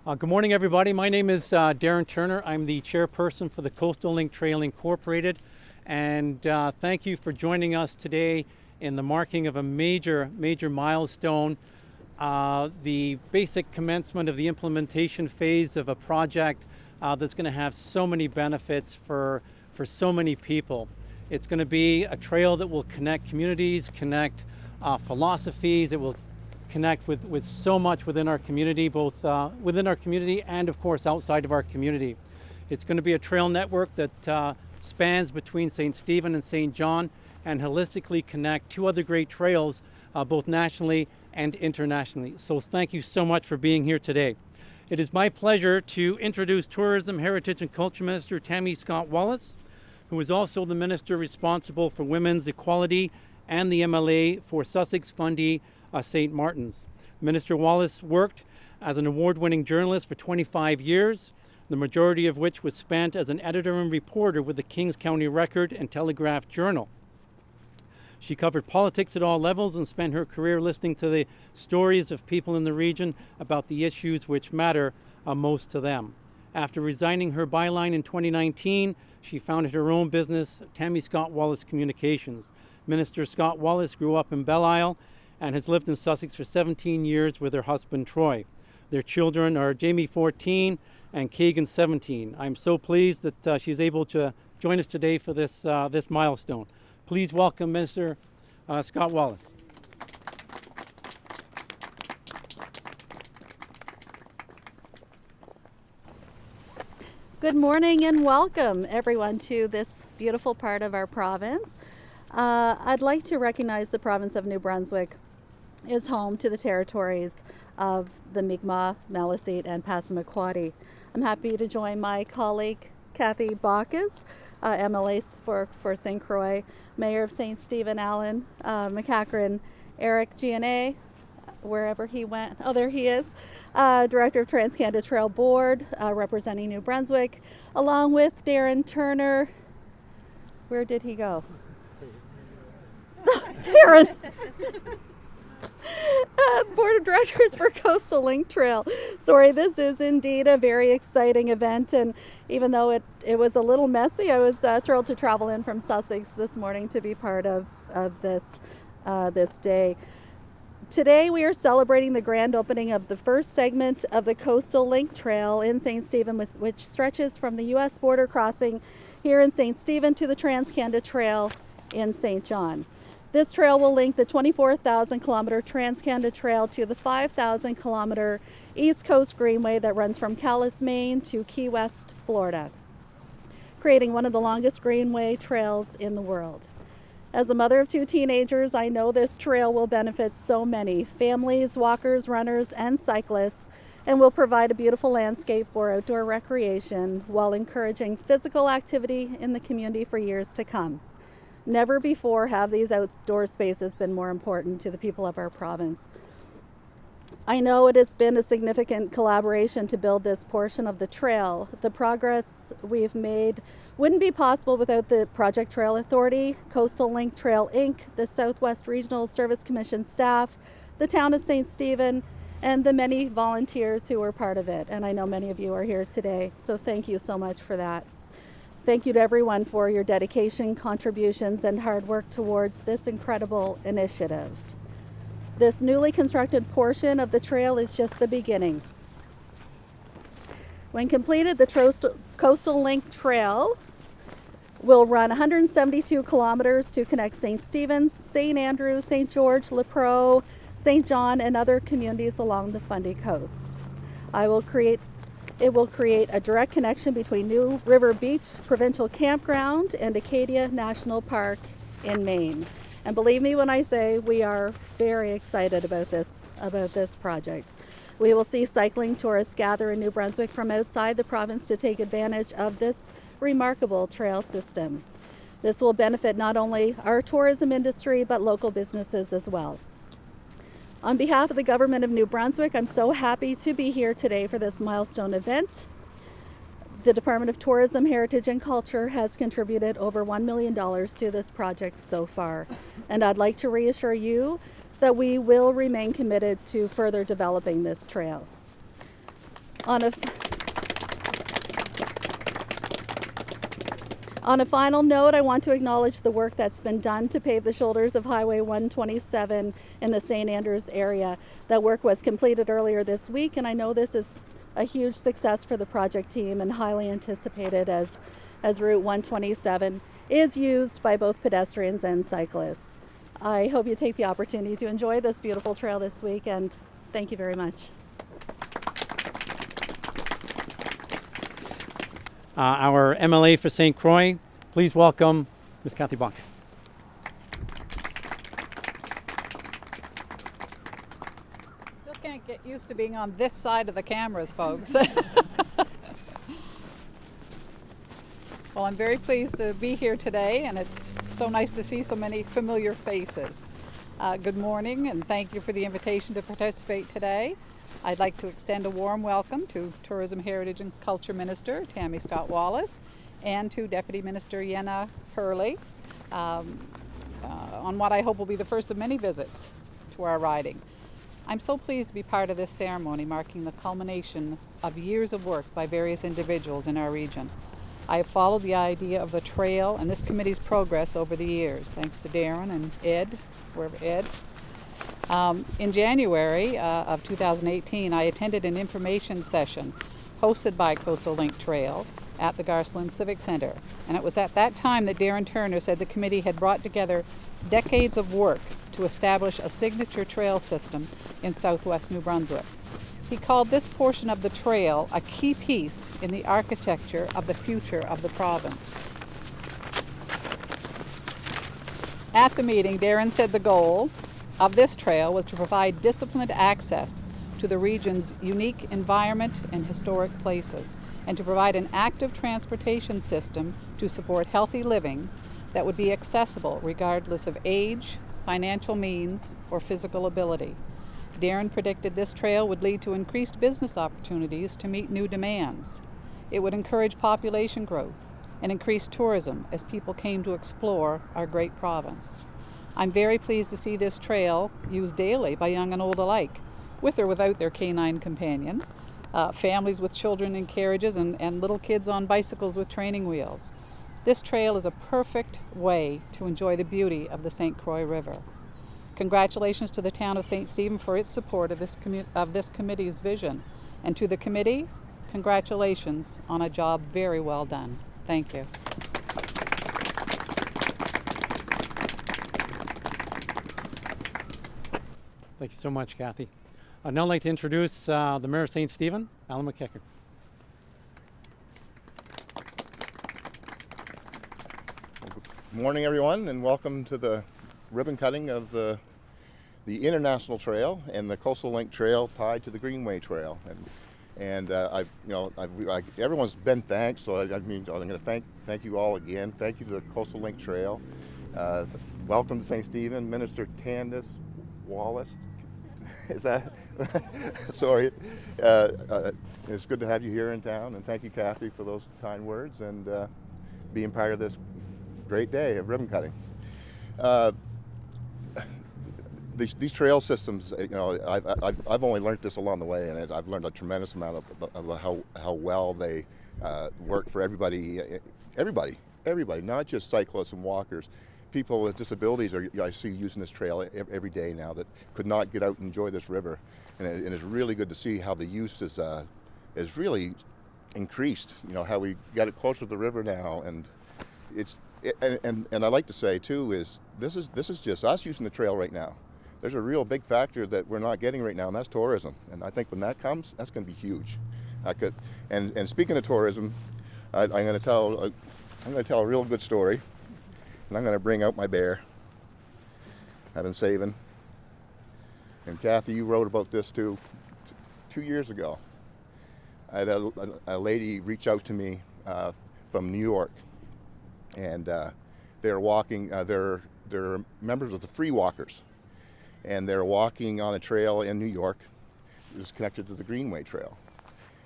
Good morning, everybody. My name is Darren Turner. I'm the chairperson for the Coastal Link Trail Incorporated, and thank you for joining us today in the marking of a major milestone, the basic commencement of the implementation phase of a project that's going to have so many benefits for so many people. It's going to be a trail that will connect communities, connect philosophies. It will connect with so much within our community, both within our community and of course outside of our community. It's going to be a trail network that spans between St. Stephen and St. John and holistically connect two other great trails both nationally and internationally. So thank you so much for being here today. It is my pleasure to introduce Tourism, Heritage and Culture Minister Tammy Scott-Wallace, who is also the Minister responsible for Women's Equality and the MLA for Sussex Fundy St. Martin's. Minister Wallace worked as an award-winning journalist for 25 years, the majority of which was spent as an editor and reporter with the Kings County Record and Telegraph Journal. She covered politics at all levels and spent her career listening to the stories of people in the region about the issues which matter most to them. After resigning her byline in 2019, she founded her own business, Tammy Scott-Wallace Communications. Minister Scott-Wallace grew up in Belle Isle and has lived in Sussex for 17 years with her husband, Troy. Their children are Jamie, 14, and Keegan, 17. I'm so pleased that she's able to join us today for this milestone. Please welcome Minister Scott-Wallace. Good morning and welcome everyone to this beautiful part of our province. I'd like to recognize the province of New Brunswick is home to the territories of the Mi'kmaq, Maliseet, and Passamaquoddy. I'm happy to join my colleague Kathy Bockus, MLA for Saint Croix, Mayor of St. Stephen, Allan MacEachern, Eric Gionee, wherever he went. Oh, there he is. Director of Transcanada Trail Board, representing New Brunswick, along with Darren Turner. Where did he go? Darren. Board of Directors for Coastal Link Trail. Sorry, this is indeed a very exciting event, and even though it was a little messy, I was thrilled to travel in from Sussex this morning to be part of this day. Today we are celebrating the grand opening of the first segment of the Coastal Link Trail in St. Stephen, which stretches from the U.S. border crossing here in St. Stephen to the Transcanada Trail in St. John. This trail will link the 24,000 kilometer Transcanada Trail to the 5,000 kilometer East Coast Greenway that runs from Calais, Maine to Key West, Florida, creating one of the longest greenway trails in the world. As a mother of two teenagers, I know this trail will benefit so many families, walkers, runners, and cyclists, and will provide a beautiful landscape for outdoor recreation while encouraging physical activity in the community for years to come. Never before have these outdoor spaces been more important to the people of our province. I know it has been a significant collaboration to build this portion of the trail. The progress we've made wouldn't be possible without the Project Trail Authority, Coastal Link Trail Inc., the Southwest Regional Service Commission staff, the town of St. Stephen, and the many volunteers who were part of it. And I know many of you are here today, so thank you so much for that. Thank you to everyone for your dedication, contributions, and hard work towards this incredible initiative. This newly constructed portion of the trail is just the beginning. When completed, the Coastal Link Trail will run 172 kilometers to connect St. Stephen's, St. Andrews, St. George, LaPro, St. John, and other communities along the Fundy Coast. It will create a direct connection between New River Beach Provincial Campground and Acadia National Park in Maine. And believe me when I say we are very excited about this project. We will see cycling tourists gather in New Brunswick from outside the province to take advantage of this remarkable trail system. This will benefit not only our tourism industry, but local businesses as well. On behalf of the government of New Brunswick, I'm so happy to be here today for this milestone event. The Department of Tourism, Heritage and Culture has contributed over $1 million to this project so far. And I'd like to reassure you that we will remain committed to further developing this trail. On a final note, I want to acknowledge the work that's been done to pave the shoulders of Highway 127 in the St. Andrews area. That work was completed earlier this week, and I know this is a huge success for the project team and highly anticipated as Route 127 is used by both pedestrians and cyclists. I hope you take the opportunity to enjoy this beautiful trail this week, and thank you very much. Our MLA for Saint Croix, please welcome Ms. Kathy Bockus. Still can't get used to being on this side of the cameras, folks. Well, I'm very pleased to be here today, and it's so nice to see so many familiar faces. Good morning, and thank you for the invitation to participate today. I'd like to extend a warm welcome to Tourism, Heritage and Culture Minister Tammy Scott-Wallace and to Deputy Minister Yennah Hurley on what I hope will be the first of many visits to our riding. I'm so pleased to be part of this ceremony marking the culmination of years of work by various individuals in our region. I have followed the idea of the trail and this committee's progress over the years, thanks to Darren and Ed, wherever Ed. In January of 2018, I attended an information session hosted by Coastal Link Trail at the Garceland Civic Center. And it was at that time that Darren Turner said the committee had brought together decades of work to establish a signature trail system in southwest New Brunswick. He called this portion of the trail a key piece in the architecture of the future of the province. At the meeting, Darren said the goal of this trail was to provide disciplined access to the region's unique environment and historic places, and to provide an active transportation system to support healthy living that would be accessible regardless of age, financial means, or physical ability. Darren predicted this trail would lead to increased business opportunities to meet new demands. It would encourage population growth and increase tourism as people came to explore our great province. I'm very pleased to see this trail used daily by young and old alike, with or without their canine companions, families with children in carriages, and little kids on bicycles with training wheels. This trail is a perfect way to enjoy the beauty of the St. Croix River. Congratulations to the town of St. Stephen for its support of this committee's vision. And to the committee, congratulations on a job very well done. Thank you. Thank you so much, Kathy. I'd now like to introduce the Mayor of St. Stephen, Allan MacEachern. Good morning, everyone, and welcome to the ribbon cutting of the International Trail and the Coastal Link Trail tied to the Greenway Trail. And everyone's been thanked, so I'm going to thank you all again. Thank you to the Coastal Link Trail. Welcome to St. Stephen, Minister THC Wallace. Is that? Sorry. It's good to have you here in town, and thank you, Kathy, for those kind words and being part of this great day of ribbon cutting. These trail systems, I've only learned this along the way, and I've learned a tremendous amount of how well they work for everybody, not just cyclists and walkers. People with disabilities I see using this trail every day now that could not get out and enjoy this river, and it's really good to see how the use is really increased. How we got it closer to the river now, and and I like to say too is this is just us using the trail right now. There's a real big factor that we're not getting right now, and that's tourism. And I think when that comes, that's going to be huge. And speaking of tourism, I'm going to tell a real good story. And I'm going to bring out my bear. I've been saving. And Kathy, you wrote about this too 2 years ago. I had a lady reach out to me from New York, and they're walking. They're members of the Free Walkers, and they're walking on a trail in New York, which is connected to the Greenway Trail.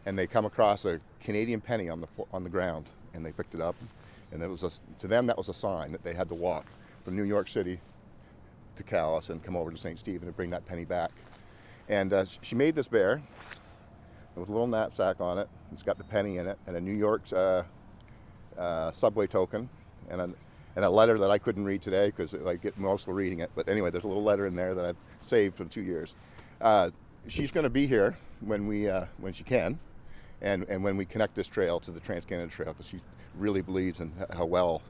And they come across a Canadian penny on the ground, and they picked it up. And to them, that was a sign that they had to walk from New York City to Calais and come over to St. Stephen and bring that penny back. And she made this bear. with a little knapsack on it. It's got the penny in it and a New York subway token and a letter that I couldn't read today because I get emotional reading it. But anyway, there's a little letter in there that I've saved for 2 years. She's going to be here when she can, and when we connect this trail to the Transcanada Trail, because she really believes in how well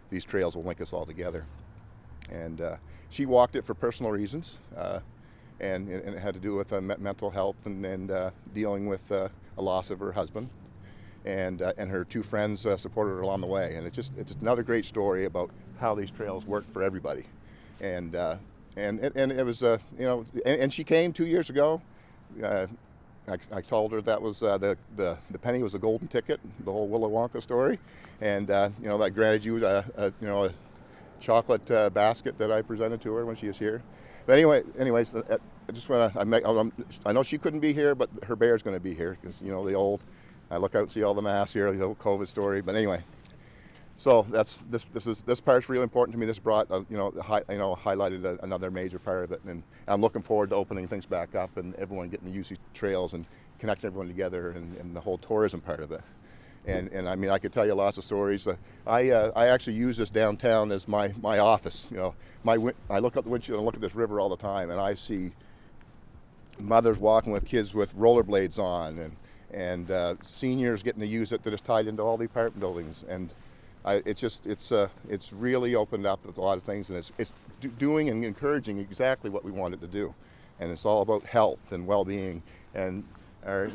these trails will link us all together. And she walked it for personal reasons, and it had to do with mental health and dealing with a loss of her husband. And her 2 friends supported her along the way, and it's another great story about how these trails work for everybody. And it was and she came 2 years ago. I told her that was the penny was a golden ticket, the whole Willy Wonka story, and that granted you a chocolate basket that I presented to her when she was here. But anyways, I just want to. I know she couldn't be here, but her bear's going to be here because the old. I look out and see all the masks here, the old COVID story. But anyway, so this part's really important to me. This brought highlighted another major part of it, and I'm looking forward to opening things back up and everyone getting to use these trails and connecting everyone together and the whole tourism part of it. And I mean, I could tell you lots of stories. I actually use this downtown as my office. I look out the windshield and look at this river all the time, and I see mothers walking with kids with rollerblades on, and seniors getting to use it that is tied into all the apartment buildings. And it's really opened up with a lot of things, and it's doing and encouraging exactly what we want it to do. And it's all about health and well-being. And our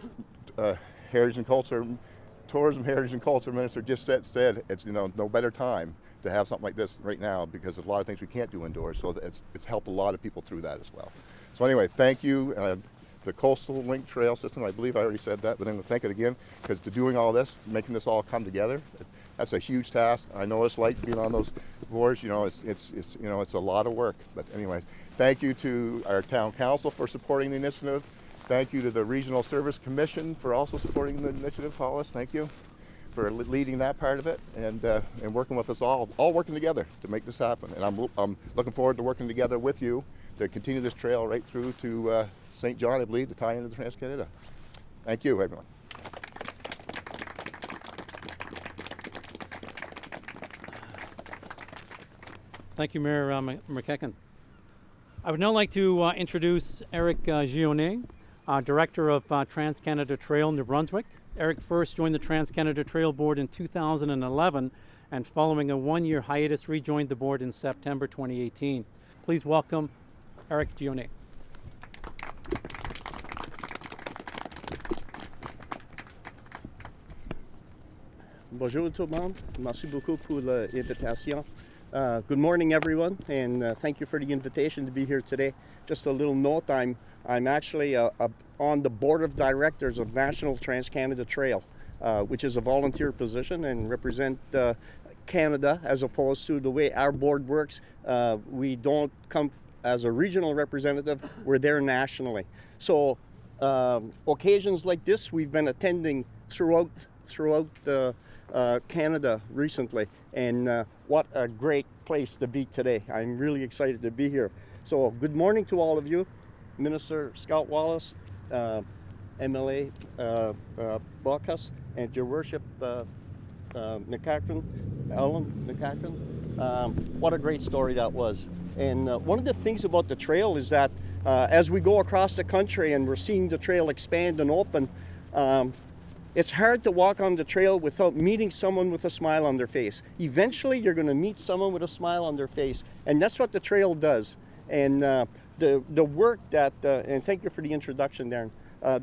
Tourism, Heritage and Culture Minister just said it's no better time to have something like this right now, because there's a lot of things we can't do indoors. So it's helped a lot of people through that as well. So anyway, thank you. The Coastal Link Trail System, I believe I already said that, but I'm going to thank it again, because to doing all this, making this all come together, that's a huge task. I know it's like being on those boards. It's a lot of work. But anyway, thank you to our town council for supporting the initiative. Thank you to the Regional Service Commission for also supporting the initiative. Hollis, thank you for leading that part of it and working with us all working together to make this happen. And I'm looking forward to working together with you to continue this trail right through to St. John, I believe, to tie into the Transcanada. Thank you, everyone. Thank you, Mayor Mckecher. I would now like to introduce Eric Gionee, Director of Transcanada Trail, New Brunswick. Eric first joined the Transcanada Trail Board in 2011, and following a 1-year hiatus, rejoined the board in September 2018. Please welcome Eric Gionee. Bonjour tout le monde. Merci beaucoup pour l'invitation. Good morning, everyone, and thank you for the invitation to be here today. Just a little note, I'm actually on the board of directors of National Transcanada Trail, which is a volunteer position and represent Canada, as opposed to the way our board works. We don't come as a regional representative, we're there nationally. So occasions like this we've been attending throughout Canada recently, and what a great place to be today. I'm really excited to be here. So good morning to all of you. Minister Scott-Wallace, MLA Bockus, and Your Worship Mckecher, Allan MacEachern. What a great story that was. And one of the things about the trail is that as we go across the country and we're seeing the trail expand and open, it's hard to walk on the trail without meeting someone with a smile on their face. Eventually, you're going to meet someone with a smile on their face, and that's what the trail does. And the work that, and thank you for the introduction, Darren.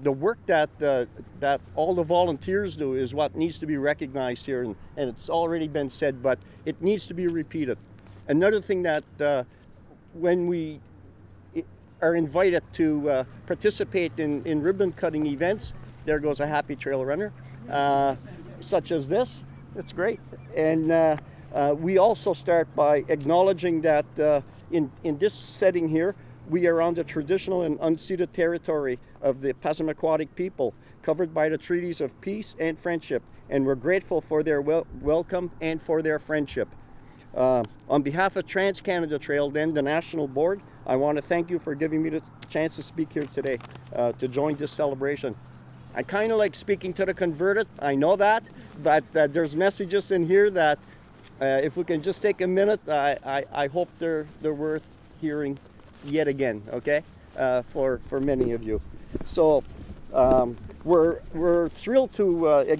The work that all the volunteers do is what needs to be recognized here, and it's already been said, but it needs to be repeated. Another thing that when we are invited to participate in ribbon cutting events, there goes a happy trail runner, such as this. It's great. And we also start by acknowledging that in this setting here, we are on the traditional and unceded territory of the Passamaquoddy people, covered by the treaties of peace and friendship, and we're grateful for their welcome and for their friendship. On behalf of Transcanada Trail, then the National Board, I want to thank you for giving me the chance to speak here today to join this celebration. I kind of like speaking to the converted. I know that, but there's messages in here that if we can just take a minute, I hope they're worth hearing yet again, okay, for many of you. So we're thrilled to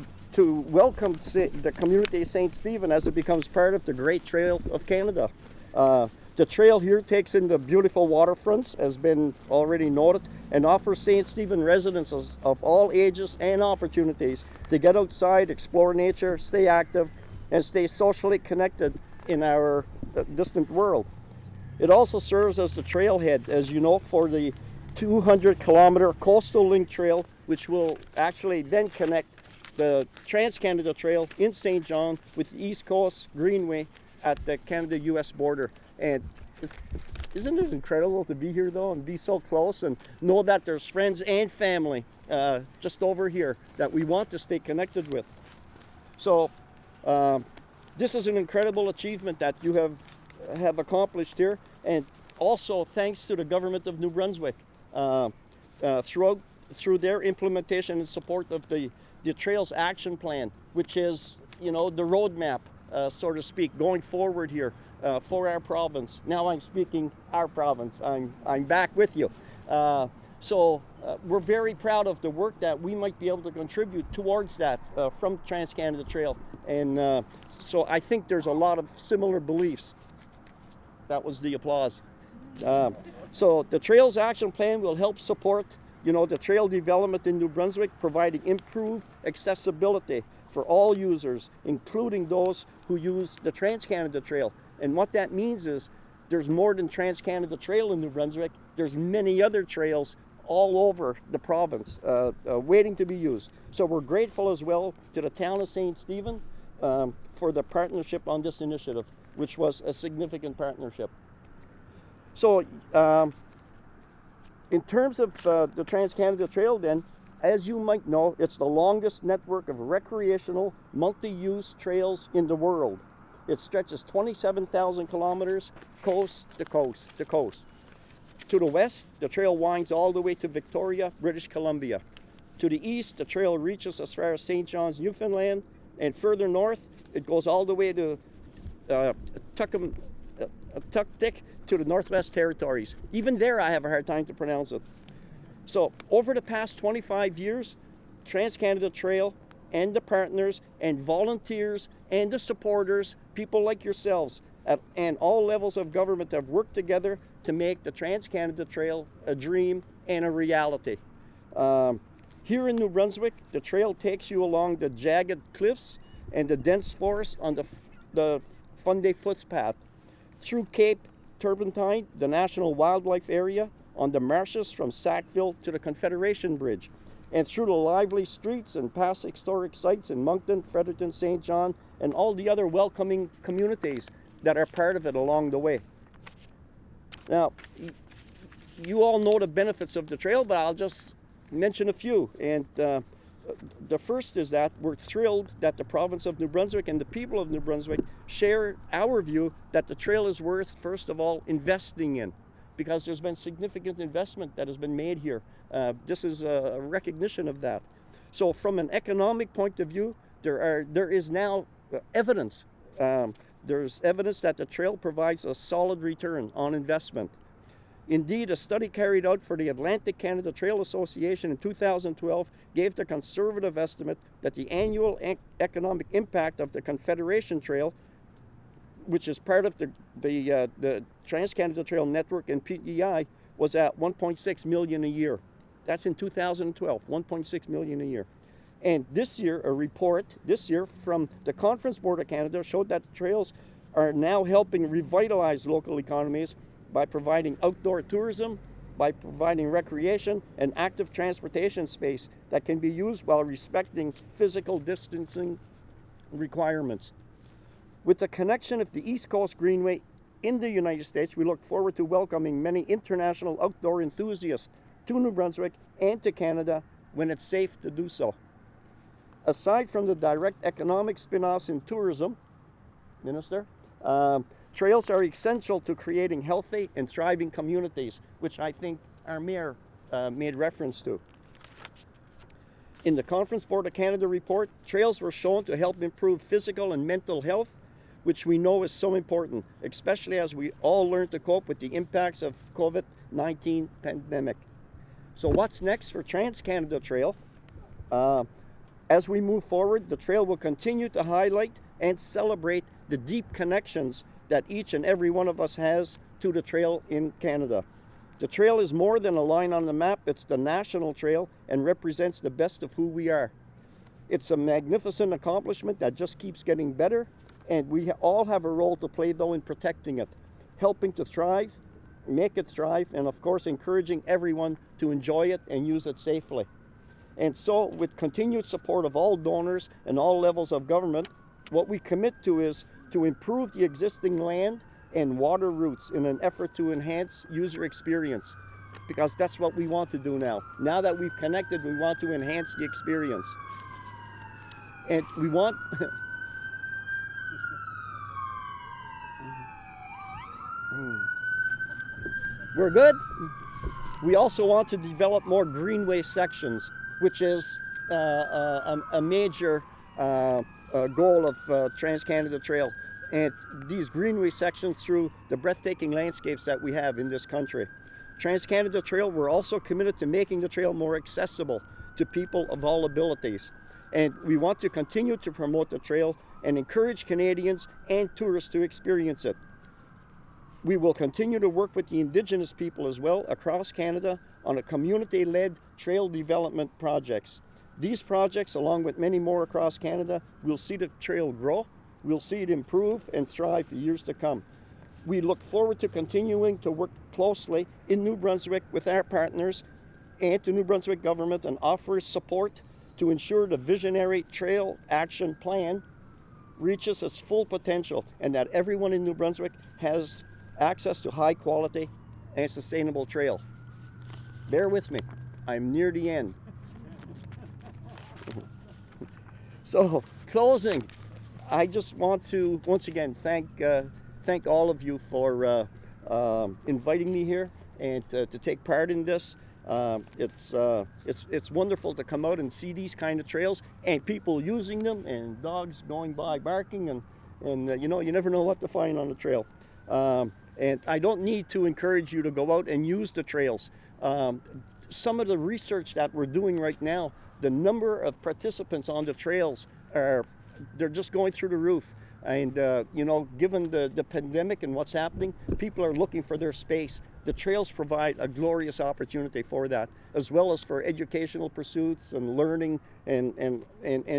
welcome the community of St. Stephen as it becomes part of the Great Trail of Canada. The trail here takes in the beautiful waterfronts, as been already noted, and offers St. Stephen residents of all ages and opportunities to get outside, explore nature, stay active, and stay socially connected in our distant world. It also serves as the trailhead, as you know, for the 200-kilometer Coastal Link Trail, which will actually then connect the Transcanada Trail in St. John with the East Coast Greenway at the Canada-US border. And isn't it incredible to be here though and be so close and know that there's friends and family just over here that we want to stay connected with. So this is an incredible achievement that you have accomplished here, and also thanks to the government of New Brunswick through their implementation and support of the Trails Action Plan, which is, you know, the roadmap, so to speak, going forward here for our province. Now I'm speaking our province. I'm back with you. So we're very proud of the work that we might be able to contribute towards that from Transcanada Trail. And so I think there's a lot of similar beliefs. That was the applause. So the Trails Action Plan will help support, you know, the trail development in New Brunswick, providing improved accessibility for all users, including those who use the Transcanada Trail. And what that means is there's more than Transcanada Trail in New Brunswick. There's many other trails all over the province waiting to be used. So we're grateful as well to the town of St. Stephen for the partnership on this initiative, which was a significant partnership. So in terms of the Transcanada Trail then, as you might know, it's the longest network of recreational multi-use trails in the world. It stretches 27,000 kilometers coast to coast to coast. To the west, the trail winds all the way to Victoria, British Columbia. To the east, the trail reaches as far as St. John's, Newfoundland, and further north, it goes all the way to Tuktik to the Northwest Territories. Even there, I have a hard time to pronounce it. So over the past 25 years, Transcanada Trail and the partners and volunteers and the supporters, people like yourselves, and all levels of government have worked together to make the Transcanada Trail a dream and a reality. Here in New Brunswick, the trail takes you along the jagged cliffs and the dense forest on the Funday footpath, through Cape Turpentine, the National Wildlife Area, on the marshes from Sackville to the Confederation Bridge, and through the lively streets and past historic sites in Moncton, Fredericton, St. John, and all the other welcoming communities that are part of it along the way. Now, you all know the benefits of the trail, but I'll just mention a few. And the first is that we're thrilled that the province of New Brunswick and the people of New Brunswick share our view that the trail is worth, first of all, investing in, because there's been significant investment that has been made here. This is a recognition of that. So from an economic point of view, there is now evidence. There's evidence that the trail provides a solid return on investment. Indeed, a study carried out for the Atlantic Canada Trail Association in 2012 gave the conservative estimate that the annual economic impact of the Confederation Trail, which is part of the Transcanada Trail Network and PEI, was at $1.6 million a year. That's in 2012, $1.6 million a year. And this year, a report from the Conference Board of Canada showed that the trails are now helping revitalize local economies by providing outdoor tourism, by providing recreation and active transportation space that can be used while respecting physical distancing requirements. With the connection of the East Coast Greenway in the United States, we look forward to welcoming many international outdoor enthusiasts to New Brunswick and to Canada when it's safe to do so. Aside from the direct economic spin-offs in tourism, Minister, trails are essential to creating healthy and thriving communities, which I think our mayor made reference to. In the Conference Board of Canada report, trails were shown to help improve physical and mental health, which we know is so important, especially as we all learn to cope with the impacts of COVID-19 pandemic. So what's next for Transcanada Trail? As we move forward, the trail will continue to highlight and celebrate the deep connections that each and every one of us has to the trail in Canada. The trail is more than a line on the map. It's the national trail and represents the best of who we are. It's a magnificent accomplishment that just keeps getting better, and we all have a role to play though in protecting it, helping to thrive, make it thrive, and of course encouraging everyone to enjoy it and use it safely. And so with continued support of all donors and all levels of government, what we commit to is to improve the existing land and water routes in an effort to enhance user experience, because that's what we want to do now. Now that we've connected, we want to enhance the experience. And we want we're good. We also want to develop more greenway sections, which is a major goal of Transcanada Trail. And these greenway sections through the breathtaking landscapes that we have in this country. Transcanada Trail, we're also committed to making the trail more accessible to people of all abilities. And we want to continue to promote the trail and encourage Canadians and tourists to experience it. We will continue to work with the Indigenous people as well across Canada on a community-led trail development projects. These projects, along with many more across Canada, will see the trail grow. We'll see it improve and thrive for years to come. We look forward to continuing to work closely in New Brunswick with our partners and the New Brunswick government and offer support to ensure the visionary Trail Action Plan reaches its full potential and that everyone in New Brunswick has access to high quality and sustainable trail. Bear with me, I'm near the end. So, closing. I just want to once again thank all of you for inviting me here and to take part in this. It's wonderful to come out and see these kind of trails and people using them and dogs going by barking and you know, you never know what to find on the trail. And I don't need to encourage you to go out and use the trails. Some of the research that we're doing right now, the number of participants on the trails they're just going through the roof. And you know, given the pandemic and what's happening, people are looking for their space. The trails provide a glorious opportunity for that, as well as for educational pursuits and learning and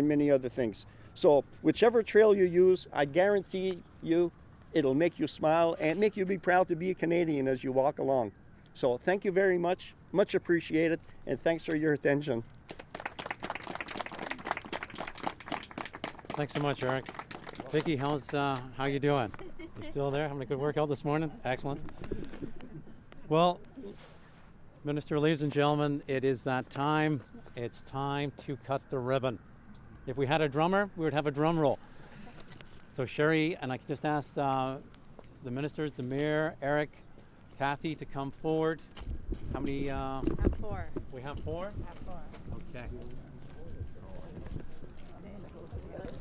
many other things. So whichever trail you use, I guarantee you it'll make you smile and make you be proud to be a Canadian as you walk along. So thank you very much, much appreciated, and thanks for your attention. Thanks so much, Eric. Vicky, how you doing? You still there? Having a good workout this morning? Excellent. Well, Minister, ladies and gentlemen, it is that time. It's time to cut the ribbon. If we had a drummer, we would have a drum roll. So Sherry, and I can just ask the ministers, the mayor, Eric, Kathy to come forward. How many? Have four. We have four? Have four. Okay.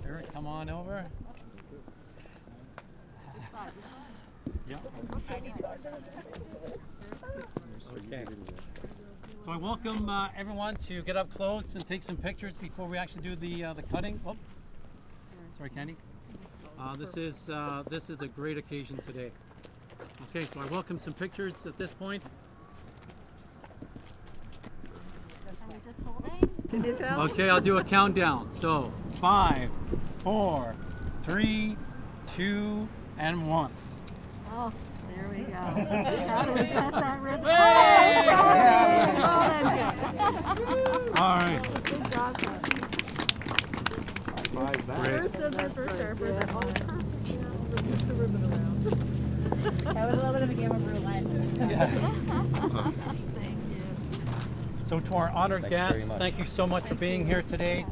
Eric, come on over. Yeah. Okay. So I welcome everyone to get up close and take some pictures before we actually do the cutting. Oh, sorry, Candy. This is a great occasion today. Okay, so I welcome some pictures at this point. Can you tell? Okay, I'll do a countdown. So 5, 4, 3, 2, and 1. Oh, there we go. How do we cut that ribbon? Hey! All right. Good job, Great. First scissors for sharper than all. Move the ribbon around. That was a little bit of a game of roulette. Thank you. So to our honored guests, thank you so much for being here today.